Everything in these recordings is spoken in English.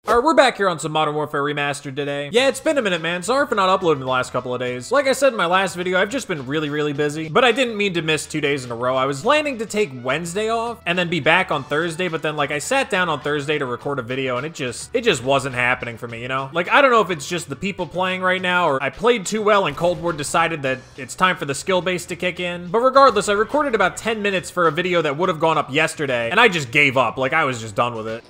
Alright, we're back here on some Modern Warfare Remastered today. Yeah, it's been a minute, man. Sorry for not uploading the last couple of days. Like I said in my last video, I've just been really busy, but I didn't mean to miss 2 days in a row. I was planning to take Wednesday off and then be back on Thursday, but then like I sat down on Thursday to record a video and it just wasn't happening for me, you know? Like, I don't know if it's just the people playing right now or I played too well and Cold War decided that it's time for the skill base to kick in. But regardless, I recorded about 10 minutes for a video that would have gone up yesterday and I just gave up. Like, I was just done with it.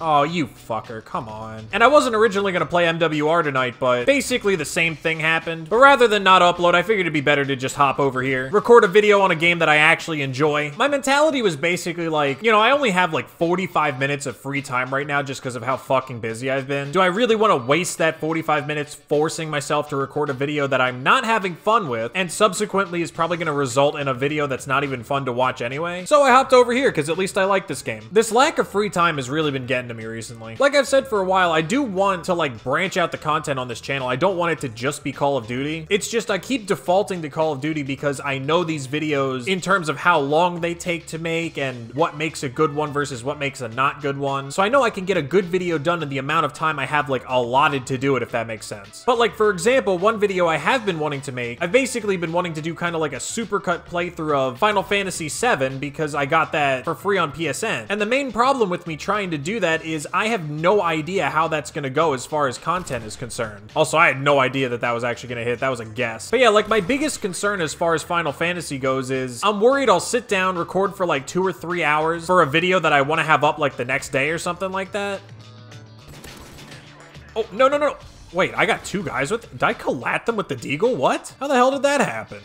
Oh, you fucker, come on. And I wasn't originally gonna play MWR tonight, but basically the same thing happened. But rather than not upload, I figured it'd be better to just hop over here, record a video on a game that I actually enjoy. My mentality was basically like, you know, I only have like 45 minutes of free time right now just because of how fucking busy I've been. Do I really want to waste that 45 minutes forcing myself to record a video that I'm not having fun with, and subsequently is probably gonna result in a video that's not even fun to watch anyway? So I hopped over here because at least I like this game. This lack of free time has really been getting to me recently. Like I've said for a while, I do want to like branch out the content on this channel. I don't want it to just be Call of Duty. It's just I keep defaulting to Call of Duty because I know these videos in terms of how long they take to make and what makes a good one versus what makes a not good one. So I know I can get a good video done in the amount of time I have like allotted to do it, if that makes sense. But like, for example, one video I have been wanting to make, I've basically been wanting to do kind of like a supercut playthrough of Final Fantasy VII because I got that for free on PSN. And the main problem with me trying to do that is I have no idea how that's gonna go as far as content is concerned. Also, I had no idea that that was actually gonna hit. That was a guess. But yeah, like my biggest concern as far as Final Fantasy goes is I'm worried I'll sit down, record for like 2 or 3 hours for a video that I want to have up like the next day or something like that. Oh, no. Wait, I got 2 guys with... Did I collat them with the deagle? What? How the hell did that happen?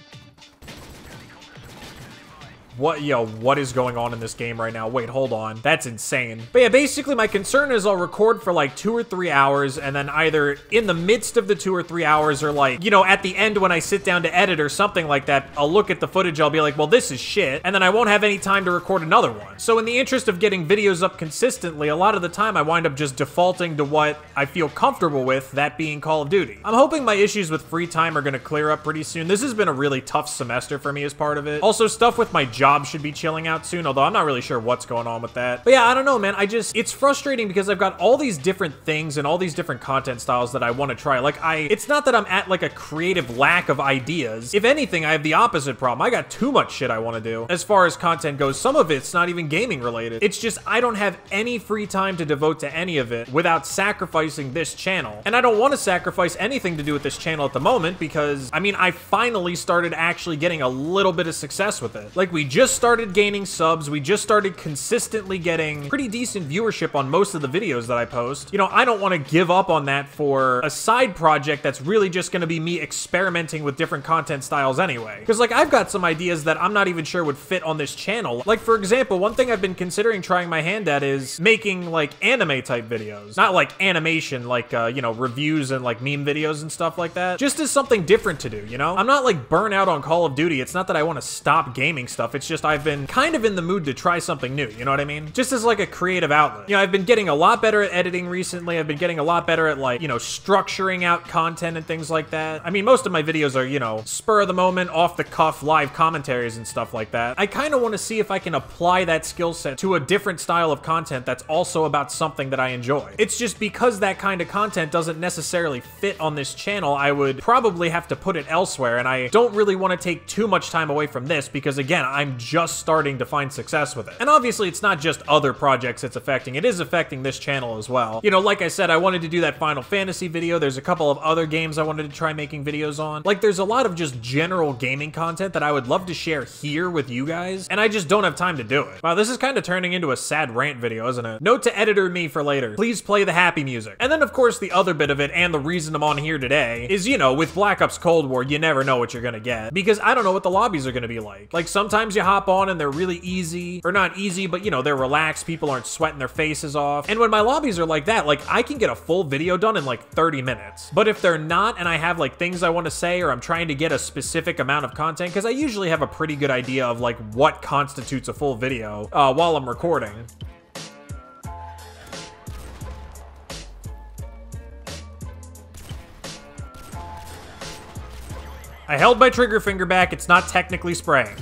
What, yo, what is going on in this game right now? Wait, hold on. That's insane. But yeah, basically my concern is I'll record for like 2 or 3 hours and then either in the midst of the 2 or 3 hours or like, you know, at the end when I sit down to edit or something like that, I'll look at the footage, I'll be like, well, this is shit. And then I won't have any time to record another one. So in the interest of getting videos up consistently, a lot of the time I wind up just defaulting to what I feel comfortable with, that being Call of Duty. I'm hoping my issues with free time are gonna clear up pretty soon. This has been a really tough semester for me as part of it. Also, stuff with my job should be chilling out soon, although I'm not really sure what's going on with that. But yeah, I don't know, man. It's frustrating because I've got all these different things and all these different content styles that I want to try. Like, it's not that I'm at like a creative lack of ideas. If anything, I have the opposite problem. I got too much shit I want to do. As far as content goes, some of it's not even gaming related. It's just I don't have any free time to devote to any of it without sacrificing this channel. And I don't want to sacrifice anything to do with this channel at the moment because, I mean, I finally started actually getting a little bit of success with it. Like, we just started gaining subs, we just started consistently getting pretty decent viewership on most of the videos that I post. You know, I don't want to give up on that for a side project that's really just going to be me experimenting with different content styles anyway. Because like, I've got some ideas that I'm not even sure would fit on this channel. Like, for example, one thing I've been considering trying my hand at is making like anime type videos. Not like animation, like, you know, reviews and like meme videos and stuff like that. Just as something different to do, you know? I'm not like burnt out on Call of Duty. It's not that I want to stop gaming stuff. It's just I've been kind of in the mood to try something new, you know what I mean? Just as like a creative outlet. You know, I've been getting a lot better at editing recently. I've been getting a lot better at like, you know, structuring out content and things like that. I mean, most of my videos are, you know, spur of the moment, off the cuff, live commentaries and stuff like that. I kind of want to see if I can apply that skill set to a different style of content that's also about something that I enjoy. It's just because that kind of content doesn't necessarily fit on this channel, I would probably have to put it elsewhere, and I don't really want to take too much time away from this because, again, I'm just starting to find success with it. And obviously, it's not just other projects it's affecting. It is affecting this channel as well. You know, like I said, I wanted to do that Final Fantasy video. There's a couple of other games I wanted to try making videos on. Like, there's a lot of just general gaming content that I would love to share here with you guys, and I just don't have time to do it. Wow, this is kind of turning into a sad rant video, isn't it? Note to editor me for later. Please play the happy music. And then, of course, the other bit of it, and the reason I'm on here today, is, you know, with Black Ops Cold War, you never know what you're gonna get. Because I don't know what the lobbies are gonna be like. Like, sometimes you hop on and they're really easy, or not easy, but, you know, they're relaxed. People aren't sweating their faces off. And when my lobbies are like that, like, I can get a full video done in, like, 30 minutes. But if they're not, and I have, like, things I want to say, or I'm trying to get a specific amount of content, because I usually have a pretty good idea of, like, what constitutes a full video while I'm recording. I held my trigger finger back. It's not technically spraying.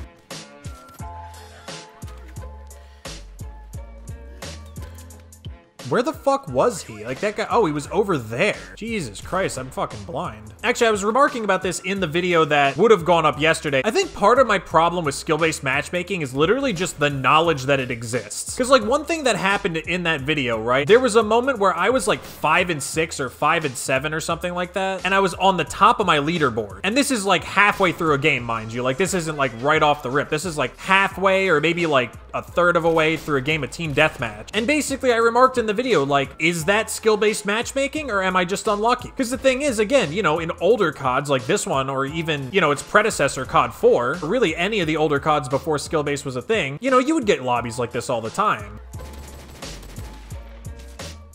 Where the fuck was he? Like that guy, oh, he was over there. Jesus Christ, I'm fucking blind. Actually, I was remarking about this in the video that would have gone up yesterday. I think part of my problem with skill-based matchmaking is literally just the knowledge that it exists. Because like one thing that happened in that video, right? There was a moment where I was like 5 and 6 or 5 and 7 or something like that. And I was on the top of my leaderboard. And this is like halfway through a game, mind you. Like this isn't like right off the rip. This is like halfway or maybe like a third of a way through a game of team deathmatch. And basically I remarked in the video, like, is that skill-based matchmaking or am I just unlucky? Because the thing is, again, you know, in older CODs like this one or even, you know, its predecessor COD 4, or really any of the older CODs before skill-based was a thing, you know, you would get lobbies like this all the time.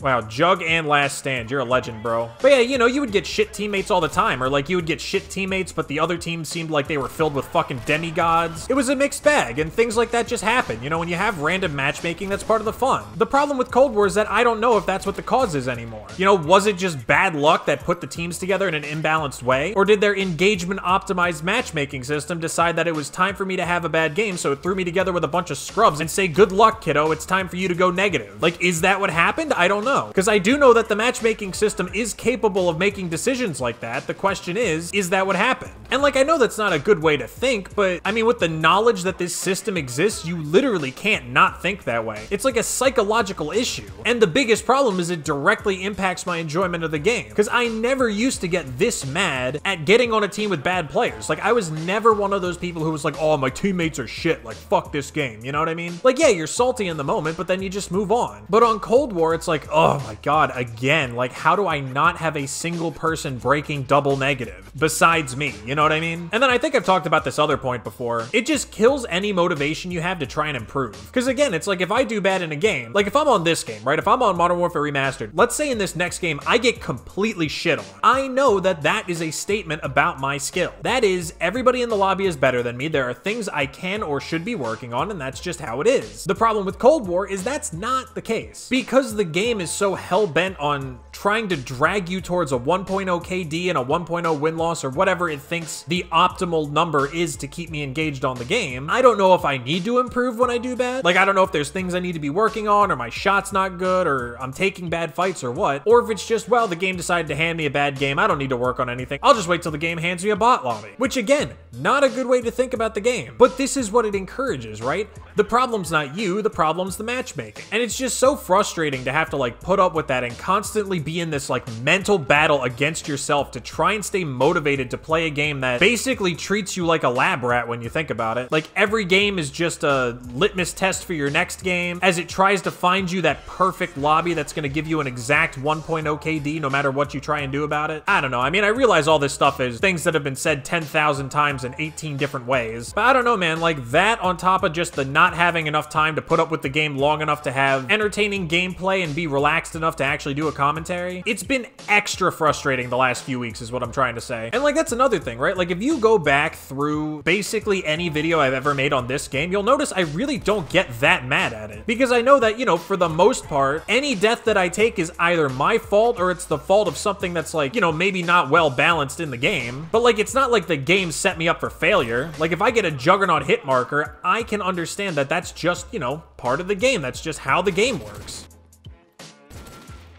Wow, Jug and Last Stand, you're a legend, bro. But yeah, you know, you would get shit teammates all the time, or like you would get shit teammates, but the other team seemed like they were filled with fucking demigods. It was a mixed bag, and things like that just happen. You know, when you have random matchmaking, that's part of the fun. The problem with Cold War is that I don't know if that's what the cause is anymore. You know, was it just bad luck that put the teams together in an imbalanced way? Or did their engagement-optimized matchmaking system decide that it was time for me to have a bad game, so it threw me together with a bunch of scrubs and say, good luck, kiddo, it's time for you to go negative? Like, is that what happened? I don't know. Because I do know that the matchmaking system is capable of making decisions like that. The question is that what happened? And like, I know that's not a good way to think, but I mean, with the knowledge that this system exists, you literally can't not think that way. It's like a psychological issue. And the biggest problem is it directly impacts my enjoyment of the game. Because I never used to get this mad at getting on a team with bad players. Like, I was never one of those people who was like, oh, my teammates are shit, like, fuck this game, you know what I mean? Like, yeah, you're salty in the moment, but then you just move on. But on Cold War, it's like, oh my God, again, like, how do I not have a single person breaking double negative besides me? You know what I mean? And then I think I've talked about this other point before. It just kills any motivation you have to try and improve. Because again, it's like if I do bad in a game, like if I'm on this game, right? If I'm on Modern Warfare Remastered, let's say in this next game, I get completely shit on. I know that that is a statement about my skill. That is, everybody in the lobby is better than me. There are things I can or should be working on, and that's just how it is. The problem with Cold War is that's not the case. Because the game is so hell-bent on trying to drag you towards a 1.0 KD and a 1.0 win-loss or whatever it thinks the optimal number is to keep me engaged on the game, I don't know if I need to improve when I do bad. Like, I don't know if there's things I need to be working on, or my shot's not good, or I'm taking bad fights or what, or if it's just, well, the game decided to hand me a bad game, I don't need to work on anything, I'll just wait till the game hands me a bot lobby. Which again, not a good way to think about the game. But this is what it encourages, right? The problem's not you, the problem's the matchmaking. And it's just so frustrating to have to like put up with that and constantly be in this like mental battle against yourself to try and stay motivated to play a game that basically treats you like a lab rat when you think about it. Like every game is just a litmus test for your next game as it tries to find you that perfect lobby that's going to give you an exact 1.0 KD no matter what you try and do about it. I don't know. I mean, I realize all this stuff is things that have been said 10,000 times in 18 different ways, but I don't know, man. Like that on top of just the not having enough time to put up with the game long enough to have entertaining gameplay and be relaxed enough to actually do a commentary, it's been extra frustrating the last few weeks is what I'm trying to say. And like, that's another thing, right? Like if you go back through basically any video I've ever made on this game, you'll notice I really don't get that mad at it. Because I know that, you know, for the most part, any death that I take is either my fault or it's the fault of something that's like, you know, maybe not well balanced in the game. But like, it's not like the game set me up for failure. Like if I get a Juggernaut hit marker, I can understand that that's just, you know, part of the game. That's just how the game works.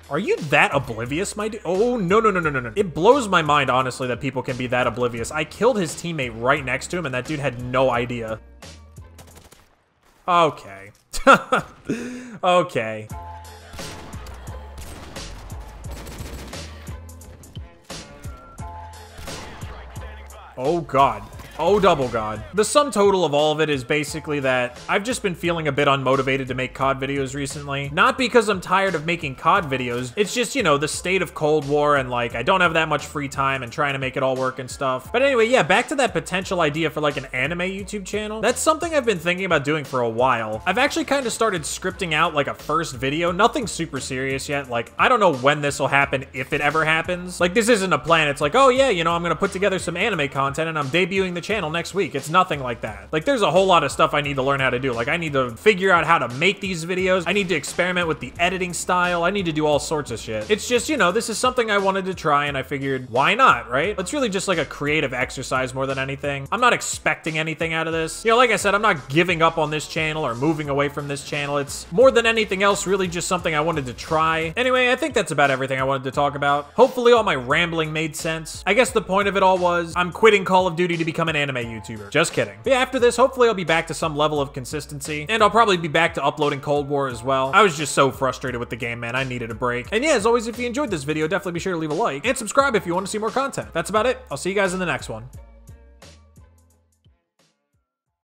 Are you that oblivious, my dude? Oh, no, no, no, no, no, no. It blows my mind, honestly, that people can be that oblivious. I killed his teammate right next to him, and that dude had no idea. Okay. Okay. Oh, God. Oh, double God. The sum total of all of it is basically that I've just been feeling a bit unmotivated to make COD videos recently. Not because I'm tired of making COD videos. It's just, you know, the state of Cold War and like, I don't have that much free time and trying to make it all work and stuff. But anyway, yeah, back to that potential idea for like an anime YouTube channel. That's something I've been thinking about doing for a while. I've actually kind of started scripting out like a first video. Nothing super serious yet. Like, I don't know when this will happen, if it ever happens. Like, this isn't a plan. It's like, oh yeah, you know, I'm gonna put together some anime content and I'm debuting the channel next week. It's nothing like that. Like, there's a whole lot of stuff I need to learn how to do. Like, I need to figure out how to make these videos. I need to experiment with the editing style. I need to do all sorts of shit. It's just, you know, this is something I wanted to try, and I figured, why not, right? It's really just like a creative exercise more than anything. I'm not expecting anything out of this. You know, like I said, I'm not giving up on this channel or moving away from this channel. It's more than anything else really just something I wanted to try. Anyway, I think that's about everything I wanted to talk about. Hopefully all my rambling made sense. I guess the point of it all was I'm quitting Call of Duty to become an anime YouTuber. Just kidding. But yeah, after this, hopefully I'll be back to some level of consistency, and I'll probably be back to uploading Cold War as well. I was just so frustrated with the game, man. I needed a break. And yeah, as always, if you enjoyed this video, definitely be sure to leave a like and subscribe if you want to see more content. That's about it. I'll see you guys in the next one.